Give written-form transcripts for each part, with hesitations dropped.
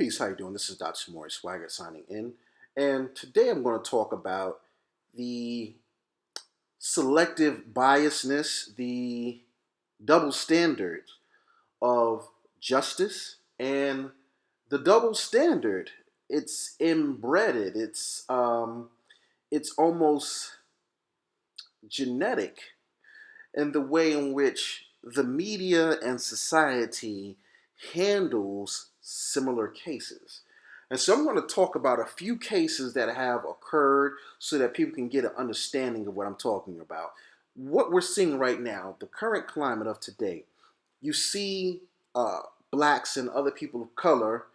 Peace, how you doing? This is Dr. Samori Swygert signing in. And today I'm going to talk about the selective biasness, the double standard of justice, and the double standard. It's embedded. It's almost genetic in the way in which the media and society handles similar cases. And so I'm going to talk about a few cases that have occurred so that people can get an understanding of what I'm talking about. What we're seeing right now, the current climate of today, you see blacks and other people of color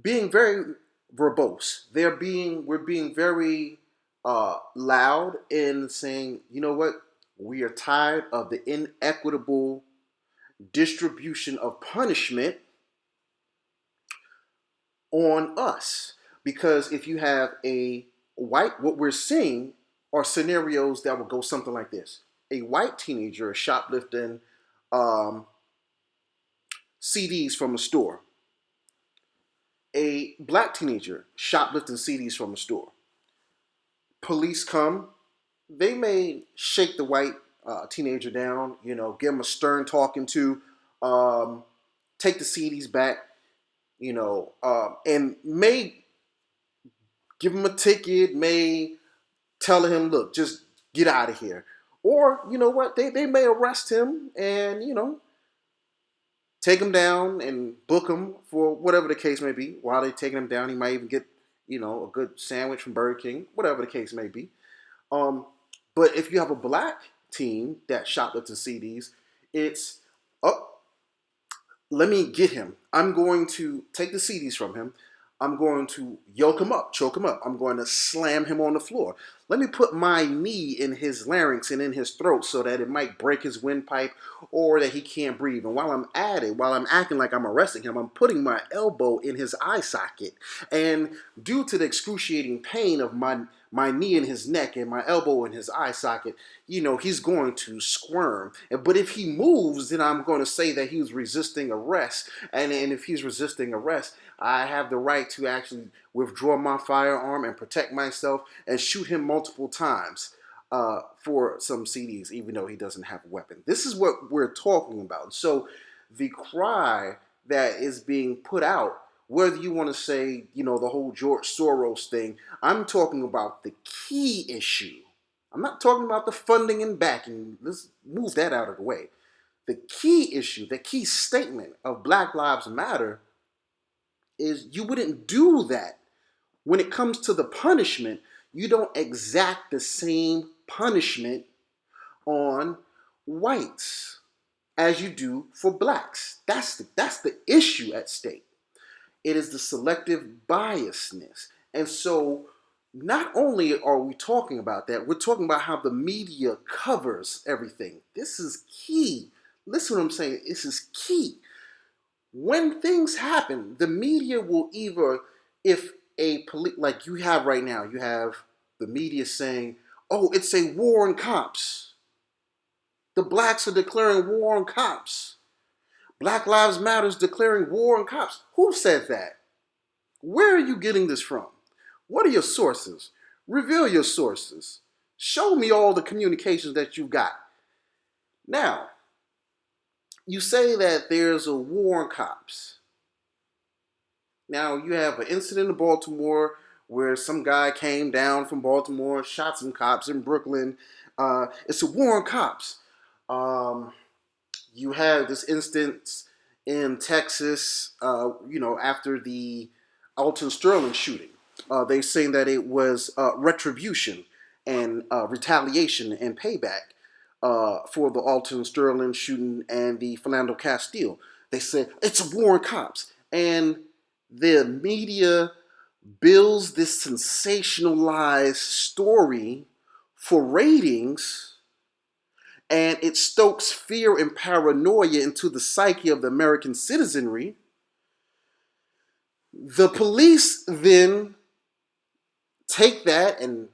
being very verbose. We're being very loud in saying, you know what, we are tired of the inequitable distribution of punishment on us. Because if you have a white, what we're seeing are scenarios that will go something like this. A white teenager is shoplifting CDs from a store. A black teenager shoplifting CDs from a store. Police come, they may shake the white teenager down, give him a stern talking to, take the CDs back, and may give him a ticket, may tell him, look, just get out of here. Or, you know what, they may arrest him and, take him down and book him for whatever the case may be. While they're taking him down, he might even get, a good sandwich from Burger King, whatever the case may be. But if you have a black team that shoplifting CDs, it's, oh, let me get him. I'm going to take the CDs from him. I'm going to yoke him up, choke him up. I'm going to slam him on the floor. Let me put my knee in his larynx and in his throat so that it might break his windpipe or that he can't breathe. And while I'm at it, while I'm acting like I'm arresting him, I'm putting my elbow in his eye socket. And due to the excruciating pain of my knee in his neck and my elbow in his eye socket, he's going to squirm. But if he moves, then I'm going to say that he's resisting arrest. And if he's resisting arrest, I have the right to actually withdraw my firearm and protect myself and shoot him multiple times for some CDs, even though he doesn't have a weapon. This is what we're talking about. So the cry that is being put out, whether you want to say, the whole George Soros thing, I'm talking about the key issue. I'm not talking about the funding and backing. Let's move that out of the way. The key issue, the key statement of Black Lives Matter is you wouldn't do that. When it comes to the punishment, you don't exact the same punishment on whites as you do for blacks. That's the issue at stake. It is the selective biasness. And so not only are we talking about that, we're talking about how the media covers everything. This is key. Listen to what I'm saying. This is key. When things happen, the media will either, if like you have right now, you have the media saying, oh, it's a war on cops. The blacks are declaring war on cops. Black Lives Matter is declaring war on cops. Who said that? Where are you getting this from? What are your sources? Reveal your sources. Show me all the communications that you got. Now, you say that there's a war on cops. Now, you have an incident in Baltimore where some guy came down from Baltimore, shot some cops in Brooklyn. It's a war on cops. You have this instance in Texas, after the Alton Sterling shooting. They're saying that it was retribution and retaliation and payback for the Alton Sterling shooting and the Philando Castile. They said it's a war on cops. And the media builds this sensationalized story for ratings, and it stokes fear and paranoia into the psyche of the American citizenry. The police then take that and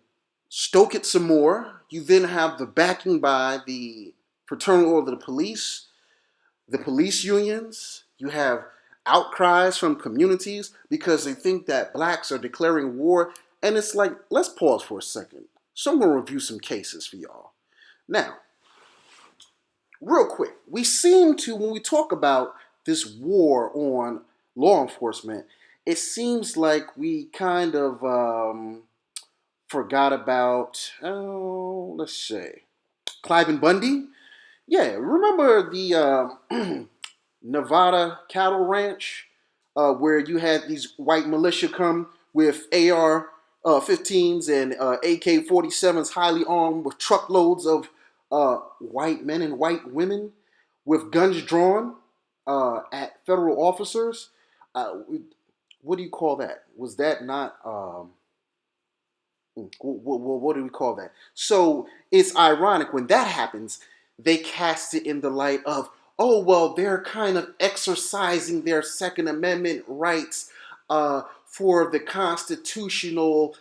stoke it some more. You then have the backing by the Fraternal Order of the police unions. You have outcries from communities because they think that blacks are declaring war. And it's like, let's pause for a second. So I'm going to review some cases for y'all. Now, real quick, we seem to, when we talk about this war on law enforcement, it seems like we kind of forgot about, oh, let's say, Clive and Bundy. Yeah, remember the Nevada cattle ranch where you had these white militia come with AR 15s and AK 47s, highly armed with truckloads of white men and white women with guns drawn at federal officers. Uh, what do you call that? Was that not? What do we call that? So it's ironic when that happens, they cast it in the light of, oh, well, they're kind of exercising their Second Amendment rights for the constitutional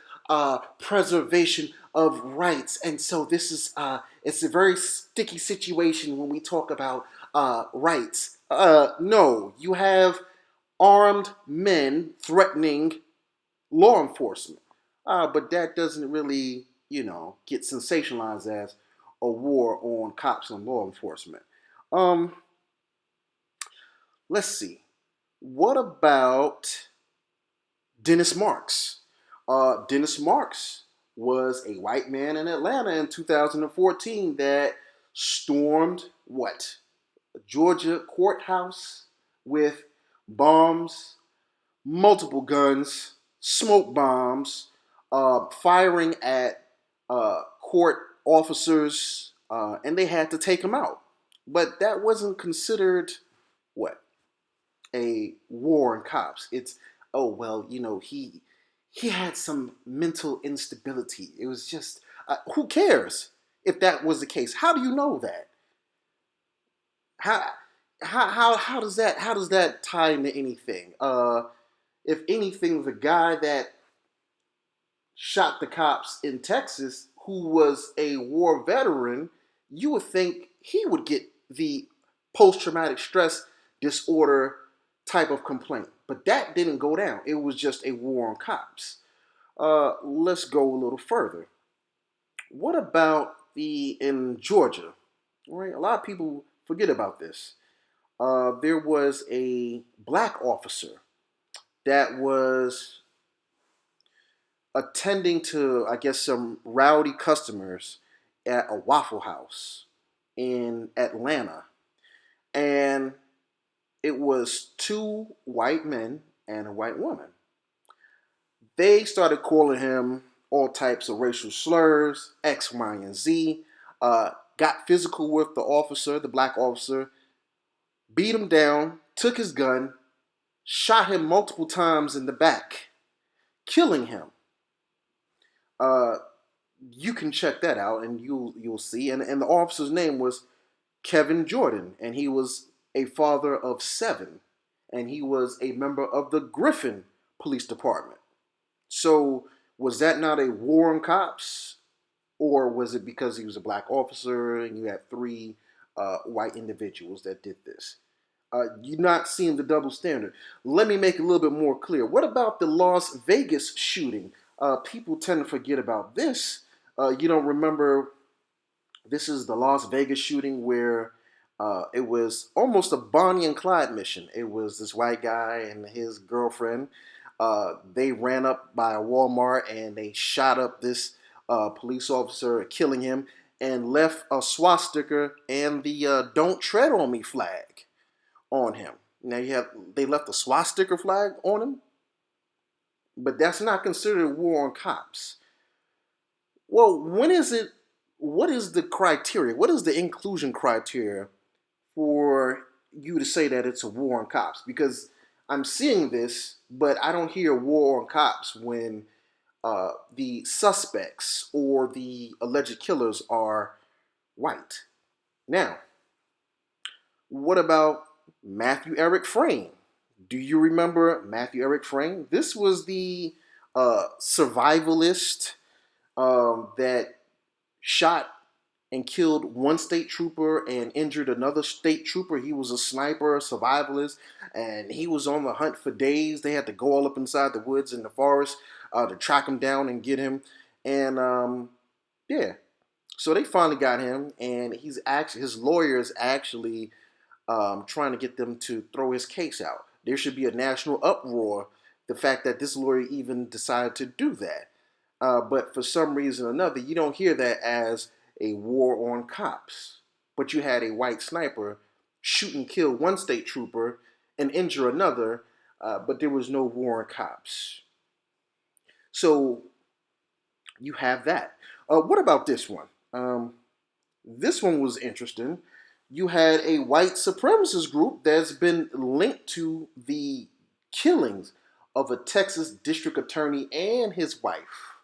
preservation of rights. And so this is, it's a very sticky situation when we talk about rights. No, you have armed men threatening law enforcement. But that doesn't really, get sensationalized as a war on cops and law enforcement. Um, let's see. What about Dennis Marks? Dennis Marks was a white man in Atlanta in 2014 that stormed what? A Georgia courthouse with bombs, multiple guns, smoke bombs, firing at court officers, and they had to take him out. But that wasn't considered what, a war on cops. It's, oh well, he had some mental instability. It was just who cares if that was the case? How do you know that? How how does that tie into anything? If anything, the guy that shot the cops in Texas, who was a war veteran, you would think he would get the post traumatic stress disorder type of complaint. But that didn't go down. It was just a war on cops. Let's go a little further. What about the in Georgia? Right, a lot of people forget about this. There was a black officer that was attending to, I guess, some rowdy customers at a Waffle House in Atlanta. And it was two white men and a white woman. They started calling him all types of racial slurs, X, Y, and Z. Got physical with the officer, the black officer, beat him down, took his gun, shot him multiple times in the back, killing him. Uh, you can check that out and you'll see. And the officer's name was Kevin Jordan, and he was a father of seven, and he was a member of the Griffin Police Department. So was that not a war on cops, or was it because he was a black officer and you had three white individuals that did this? You're not seeing the double standard. Let me make it a little bit more clear. What about the Las Vegas shooting? People tend to forget about this. You don't remember, this is the Las Vegas shooting where it was almost a Bonnie and Clyde mission. It was this white guy and his girlfriend. They ran up by a Walmart and they shot up this police officer, killing him, and left a swastika and the "Don't Tread on Me" flag on him. Now they left the swastika flag on him, but that's not considered a war on cops. Well, when is it? What is the criteria? What is the inclusion criteria for you to say that it's a war on cops? Because I'm seeing this, but I don't hear war on cops when the suspects or the alleged killers are white. Now, what about Matthew Eric Frame? Do you remember Matthew Eric Frame? This was the survivalist that shot and killed one state trooper and injured another state trooper. He was a sniper, a survivalist, and he was on the hunt for days. They had to go all up inside the woods in the forest to track him down and get him. And yeah, so they finally got him, and his lawyer is actually trying to get them to throw his case out. There should be a national uproar. The fact that this lawyer even decided to do that. But for some reason or another, you don't hear that as a war on cops. But you had a white sniper shoot and kill one state trooper and injure another, but there was no war on cops. So you have that. What about this one? This one was interesting. You had a white supremacist group that's been linked to the killings of a Texas district attorney and his wife.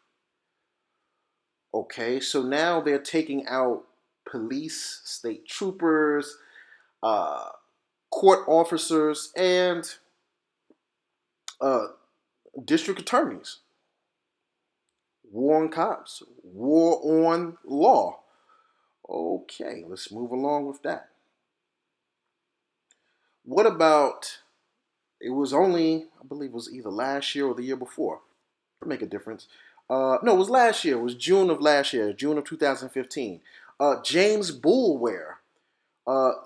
Okay, so now they're taking out police, state troopers, uh, court officers, and uh, district attorneys. War on cops, war on law. Okay, let's move along with that. What about, it was only, I believe it was either last year or the year before. It'll make a difference. No, it was last year. It was June of last year, June of 2015. James Boulware,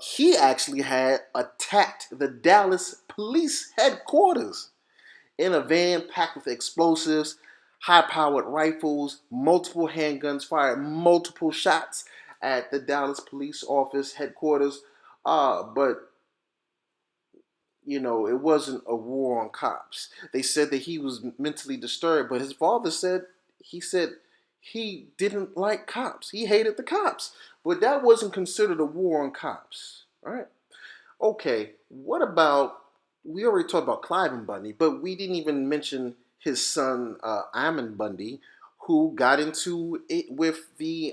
he actually had attacked the Dallas police headquarters in a van packed with explosives, high-powered rifles, multiple handguns, fired multiple shots at the Dallas police office headquarters. But it wasn't a war on cops. They said that he was mentally disturbed, but his father said he didn't like cops. He hated the cops. But that wasn't considered a war on cops. All right? Okay, what about, we already talked about Cliven Bundy, but we didn't even mention his son, Ammon Bundy, who got into it with the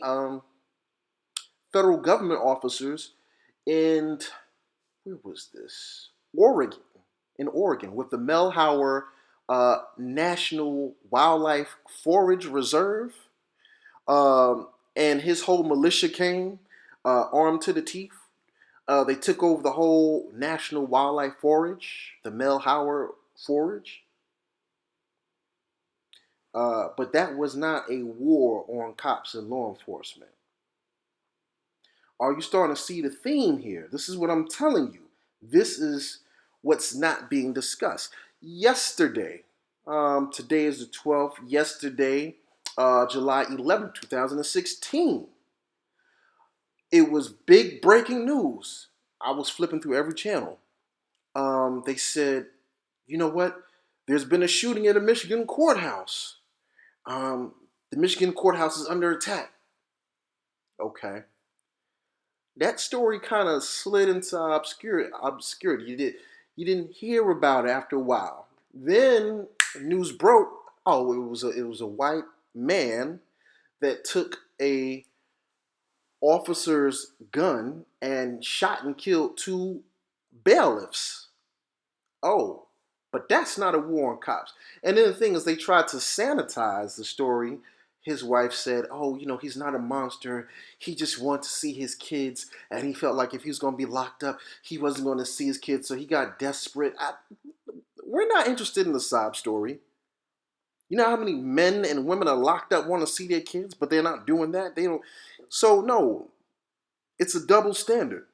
federal government officers in, where was this? Oregon. In Oregon, with the Melhauer National Wildlife Forage Reserve. And his whole militia came armed to the teeth. They took over the whole National Wildlife Forage, the Melhauer Forage. But that was not a war on cops and law enforcement. Are you starting to see the theme here? This is what I'm telling you. This is what's not being discussed. Yesterday, today is the 12th, yesterday, July 11th, 2016, it was big breaking news. I was flipping through every channel. They said, you know what? There's been a shooting at a Michigan courthouse. The Michigan courthouse is under attack. Okay. That story kind of slid into obscurity. You didn't hear about it after a while. Then news broke. Oh, it was a white man that took a officer's gun and shot and killed two bailiffs. Oh, but that's not a war on cops. And then the thing is, they tried to sanitize the story. His wife said, oh, he's not a monster. He just wanted to see his kids. And he felt like if he was going to be locked up, he wasn't going to see his kids. So he got desperate. We're not interested in the sob story. You know how many men and women are locked up want to see their kids, but they're not doing that? They don't. So, no, it's a double standard.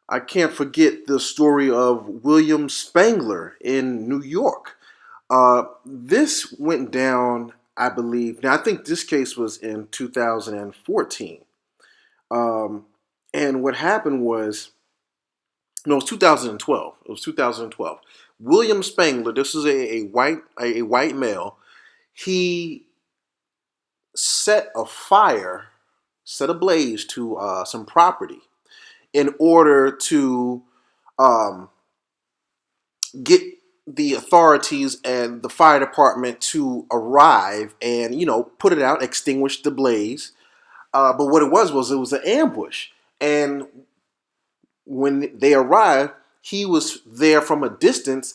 I can't forget the story of William Spangler in New York. This went down, I believe. Now, I think this case was in 2014. And what happened was, no, it was 2012. It was 2012. William Spangler, this is a white male. He set ablaze to some property in order to get the authorities and the fire department to arrive and, put it out, extinguish the blaze. But what it was an ambush. And when they arrived, he was there from a distance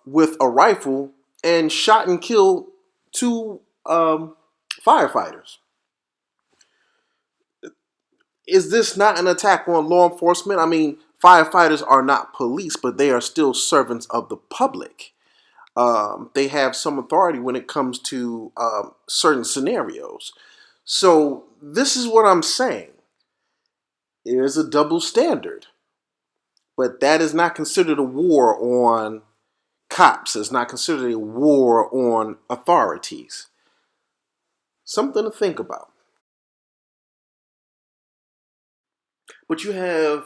with a rifle and shot and killed two firefighters. is this not an attack on law enforcement? I mean, firefighters are not police, but they are still servants of the public. They have some authority when it comes to certain scenarios. So this is what I'm saying. There is a double standard, but that is not considered a war on cops. It's not considered a war on authorities. Something to think about. But you have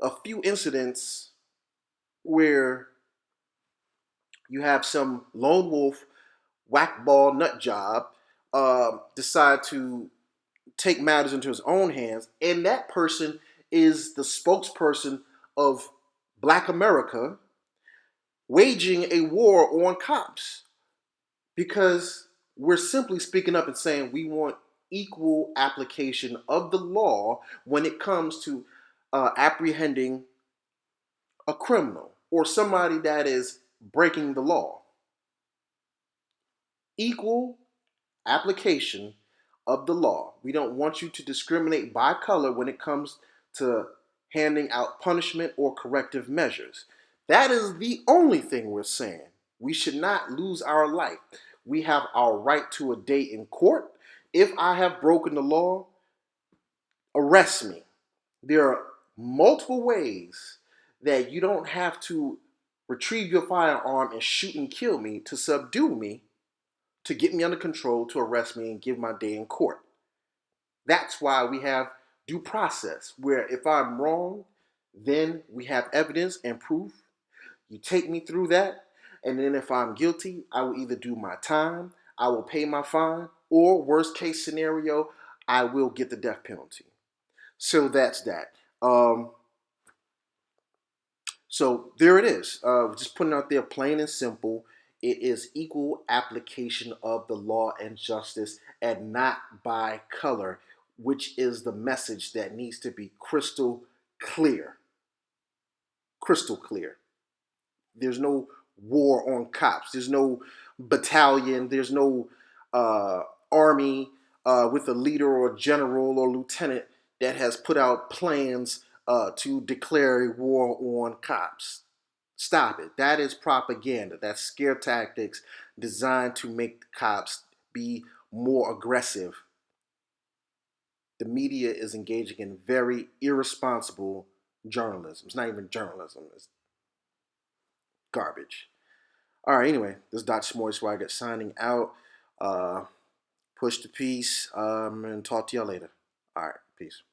a few incidents where you have some lone wolf whack-ball nut job decide to take matters into his own hands, and that person is the spokesperson of Black America waging a war on cops because we're simply speaking up and saying we want equal application of the law when it comes to apprehending a criminal or somebody that is breaking the law. Equal application of the law. We don't want you to discriminate by color when it comes to handing out punishment or corrective measures. That is the only thing we're saying. We should not lose our life. We have our right to a day in court. If I have broken the law, arrest me. There are multiple ways that you don't have to retrieve your firearm and shoot and kill me to subdue me, to get me under control, to arrest me and give my day in court. That's why we have due process, where if I'm wrong, then we have evidence and proof. You take me through that, and then if I'm guilty, I will either do my time, I will pay my fine, or worst case scenario, I will get the death penalty. So that's that. So there it is. Just putting out there plain and simple. It is equal application of the law and justice and not by color, which is the message that needs to be crystal clear. Crystal clear. There's no war on cops. There's no battalion. There's no army with a leader or general or lieutenant that has put out plans to declare a war on cops. Stop it. That is propaganda. That's scare tactics designed to make the cops be more aggressive. The media is engaging in very irresponsible journalism. It's not even journalism. It's garbage. All right, anyway, this is Dr. Samori Swygert signing out. Push the peace and talk to y'all later. All right, peace.